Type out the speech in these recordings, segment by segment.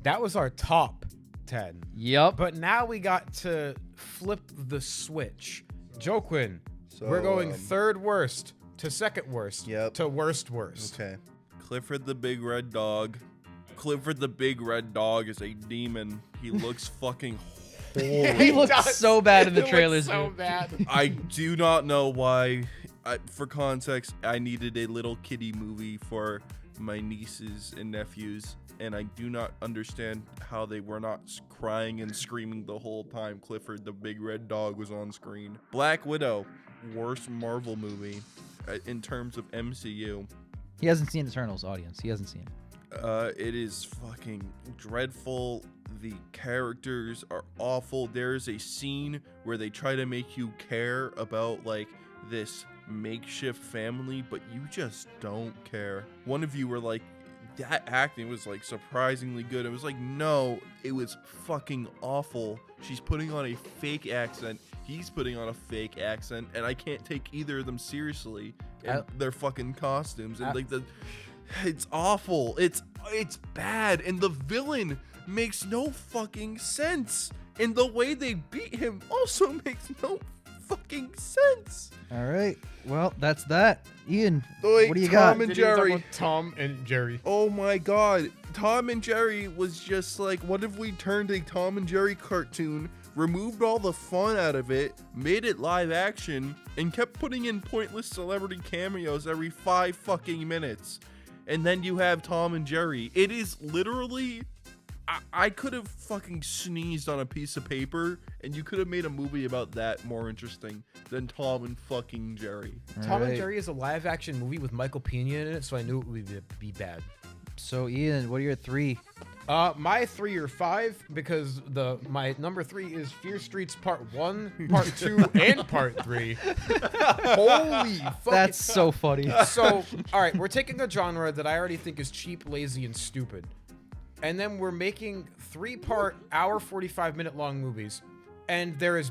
That was our top 10. Yep. But now we got to flip the switch. Joaquin, So, we're going third worst to second worst to worst. Okay. Clifford the Big Red Dog. Clifford the Big Red Dog is a demon. He looks fucking horrible. He looks so bad in the trailers, so dude. bad. I do not know why. For context, I needed a little kiddie movie for my nieces and nephews, and I do not understand how they were not crying and screaming the whole time Clifford the Big Red Dog was on screen. Black Widow, worst Marvel movie in terms of MCU. He hasn't seen Eternals, audience. He hasn't seen it. It is fucking dreadful. The characters are awful. There's a scene where they try to make you care about like this makeshift family, but you just don't care. One of you were like, that acting was like surprisingly good. It was like, no, it was fucking awful. She's putting on a fake accent. He's putting on a fake accent, and I can't take either of them seriously. And their fucking costumes and like it's awful. It's bad, and the villain makes no fucking sense, and the way they beat him also makes no fucking sense. All right. Well, that's that. Ian, Wait, what do you Tom got? and Jerry. Tom and Jerry. Oh my god. Tom and Jerry was just like, what if we turned a Tom and Jerry cartoon, removed all the fun out of it, made it live action, and kept putting in pointless celebrity cameos every 5 fucking minutes? And then you have Tom and Jerry. It is literally... I could have fucking sneezed on a piece of paper, and you could have made a movie about that more interesting than Tom and fucking Jerry. Tom and Jerry is a live action movie with Michael Pena in it, so I knew it would be bad. So, Ian, what are your 3? My 3 or 5, because my number 3 is Fear Streets Part 1, Part 2, and Part 3. Holy fuck. That's so funny. So, all right, we're taking a genre that I already think is cheap, lazy, and stupid. And then we're making 3-part, hour 45-minute long movies. And there is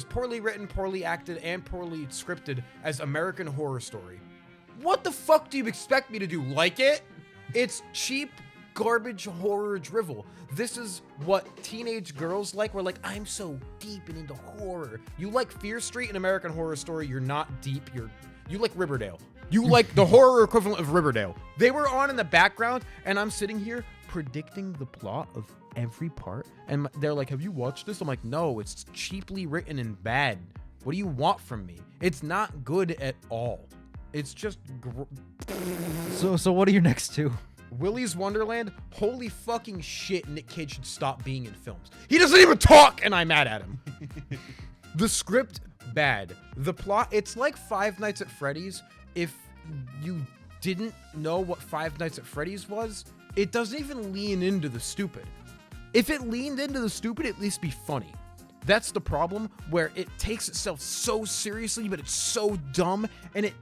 poorly written, poorly acted, and poorly scripted as American Horror Story. What the fuck do you expect me to do? Like it? It's cheap, garbage horror drivel. This is what teenage girls like. We're like, I'm so deep and into horror. You like Fear Street and American Horror Story, you're not deep. You like Riverdale. You like the horror equivalent of Riverdale. They were on in the background, and I'm sitting here predicting the plot of every part. And they're like, have you watched this? I'm like, no, it's cheaply written and bad. What do you want from me? It's not good at all. It's just... So what are your next 2? Willy's Wonderland, holy fucking shit, Nick Cage should stop being in films. He doesn't even talk, and I'm mad at him. The script, bad. The plot, it's like Five Nights at Freddy's. If you didn't know what Five Nights at Freddy's was, it doesn't even lean into the stupid. If it leaned into the stupid, at least be funny. That's the problem, where it takes itself so seriously, but it's so dumb, and it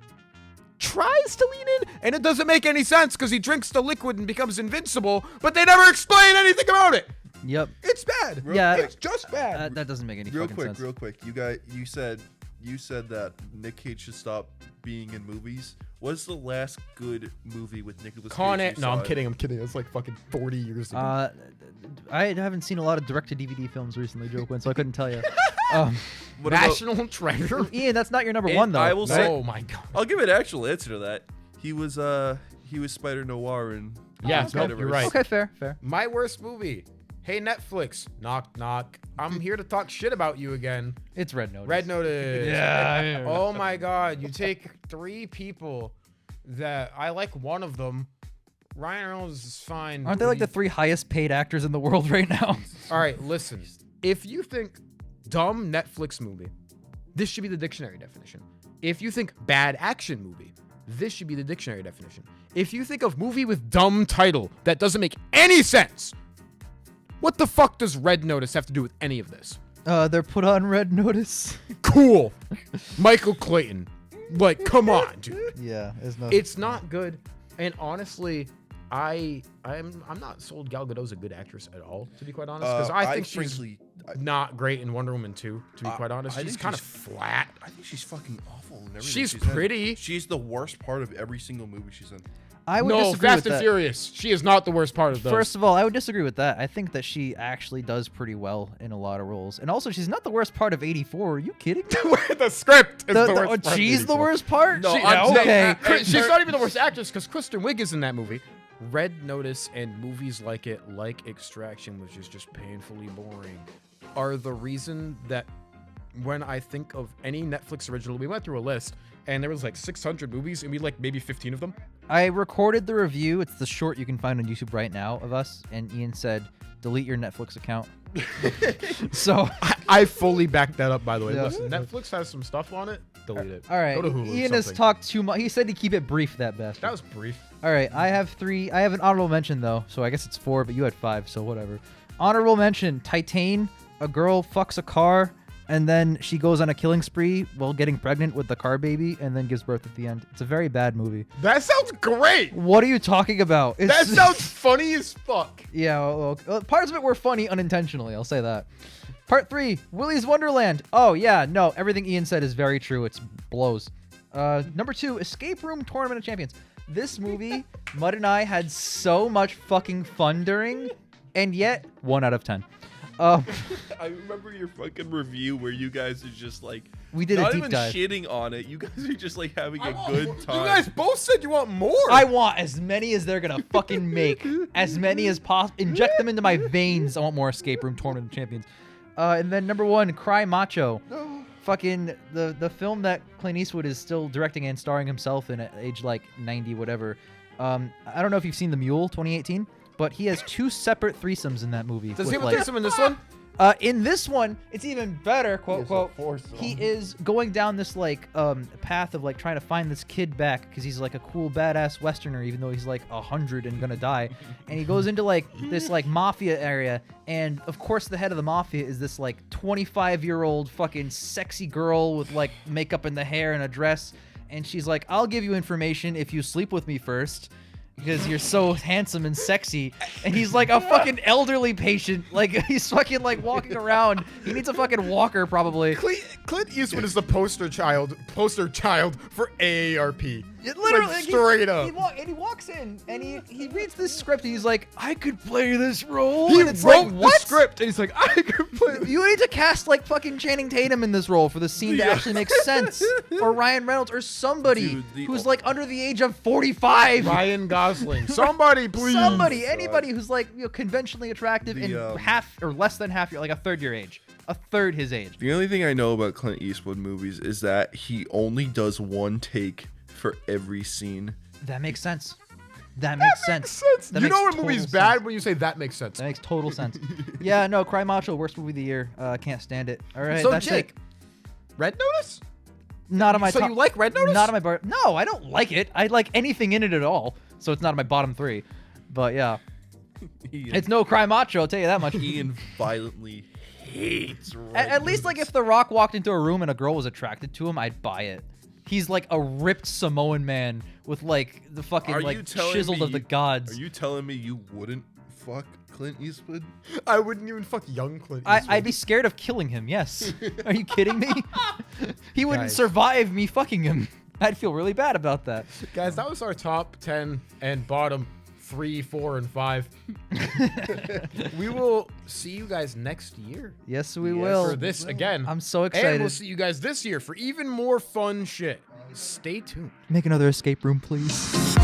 tries to lean in, and it doesn't make any sense because he drinks the liquid and becomes invincible, but they never explain anything about it. Yep. It's bad. Yeah. It's just bad. That doesn't make any fucking sense. Real quick. You said that Nick Cage should stop being in movies. What's the last good movie with Nicolas Cage? No, I'm kidding. It's like fucking 40 years ago. I haven't seen a lot of direct-to-DVD films recently, Joaquin, so I couldn't tell you. National Treasure? Ian, that's not your number 1, though. I will say, oh my god. I'll give an actual answer to that. He was Spider Noir in Yeah, Spider-Verse. you're right. Okay, fair. My worst movie. Hey, Netflix. Knock, knock. I'm here to talk shit about you again. It's Red Notice. Red Notice. Yeah. Oh my god. You take 3 people that I like one of them. Ryan Reynolds is fine. Aren't they like the 3 highest paid actors in the world right now? All right, listen. If you think dumb Netflix movie, this should be the dictionary definition. If you think bad action movie, this should be the dictionary definition. If you think of movie with dumb title that doesn't make any sense, what the fuck does Red Notice have to do with any of this? They're put on Red Notice. Cool. Michael Clayton. Like, come on, dude. Yeah, It's not good. And honestly, I'm not sold Gal Gadot's a good actress at all, to be quite honest. Because I think she's not great in Wonder Woman 2, to be quite honest. She's kind of flat. I think she's fucking awful in everything She's in. pretty. She's the worst part of every single movie she's in. I would No, disagree Fast with and that. Furious. She is not the worst part of those. First of all, I would disagree with that. I think that she actually does pretty well in a lot of roles. And also, she's not the worst part of 84. Are you kidding me? the script is the worst part. She's the worst part? No, okay. She's not even the worst actress because Kristen Wiig is in that movie. Red Notice and movies like it, like Extraction, which is just painfully boring, are the reason that when I think of any Netflix original, we went through a list and there was like 600 movies and we like maybe 15 of them. I recorded the review. It's the short you can find on YouTube right now of us. And Ian said, delete your Netflix account. So I fully backed that up, by the way. Yeah. Listen, Netflix has some stuff on it. Delete it. all right. Go to Hulu. Ian has talked too much. He said to keep it brief, that bastard. That was brief. All right, I have 3. I have an honorable mention, though, so I guess it's 4, but you had 5, so whatever. Honorable mention, Titane. A girl fucks a car, and then she goes on a killing spree while getting pregnant with the car baby, and then gives birth at the end. It's a very bad movie. That sounds great. What are you talking about? That sounds funny as fuck. Yeah, well, parts of it were funny unintentionally, I'll say that. Part 3, Willy's Wonderland. Oh, yeah, no, everything Ian said is very true. It's blows. Number 2, Escape Room Tournament of Champions. This movie, Mud and I had so much fucking fun during, and yet 1 out of 10. I remember your fucking review where you guys are just like, We did a not deep even dive. shitting on it. You guys are just like having a good time. You guys both said you want more. I want as many as they're gonna fucking make, as many as possible. Inject them into my veins. I want more Escape Room Tournament of Champions. And then number 1, Cry Macho. Fucking the film that Clint Eastwood is still directing and starring himself in at age like 90 whatever. I don't know if you've seen The Mule 2018, but he has 2 separate threesomes in that movie. Does he with, have a threesome in this one? In this one, it's even better. Quote quote. He is going down this like path of like trying to find this kid back because he's like a cool badass Westerner, even though he's like 100 and gonna die. And he goes into like this like mafia area, and of course the head of the mafia is this like 25-year-old fucking sexy girl with like makeup in the hair and a dress, and she's like, "I'll give you information if you sleep with me first." Because you're so handsome and sexy, and he's like a fucking elderly patient. Like he's fucking like walking around. He needs a fucking walker probably. Clint Eastwood is the poster child for AARP. Literally, like, straight up. He walks in and he reads this script. And he's like, I could play this role. He and it's wrote like, the what? script, and he's like, I could play. You need to cast like fucking Channing Tatum in this role for the scene to actually make sense, or Ryan Reynolds, or somebody Dude, who's like under the age of 45. Ryan Gosling. Somebody, please. Somebody, anybody who's like conventionally attractive The, and half or less than half, like a third your age, a third his age. The only thing I know about Clint Eastwood movies is that he only does one take for every scene. That makes sense. That makes sense. That You makes know when a total movie's sense. bad when you say that makes sense. That makes total sense. Yeah, no, Cry Macho, worst movie of the year. Can't stand it. All right, So that's Jake, it. Red Notice? Not on my So top. you like Red Notice? Not on my bar. No, I don't like it. I like anything in it at all. So it's not on my bottom 3. But yeah, it's no Cry Macho. I'll tell you that much. Ian violently hates At least like if The Rock walked into a room and a girl was attracted to him, I'd buy it. He's like a ripped Samoan man with like the fucking like chiseled of the gods. Are you telling me you wouldn't fuck Clint Eastwood? I wouldn't even fuck young Clint Eastwood. I'd be scared of killing him. Yes. Are you kidding me? He wouldn't Guys. survive me fucking him. I'd feel really bad about that. Guys, that was our top 10 and bottom 3, 4, and 5. We will see you guys next year Yes, we will. for this again. I'm so And excited. we'll see you guys this year for even more fun shit. Stay tuned. Make another escape room, please.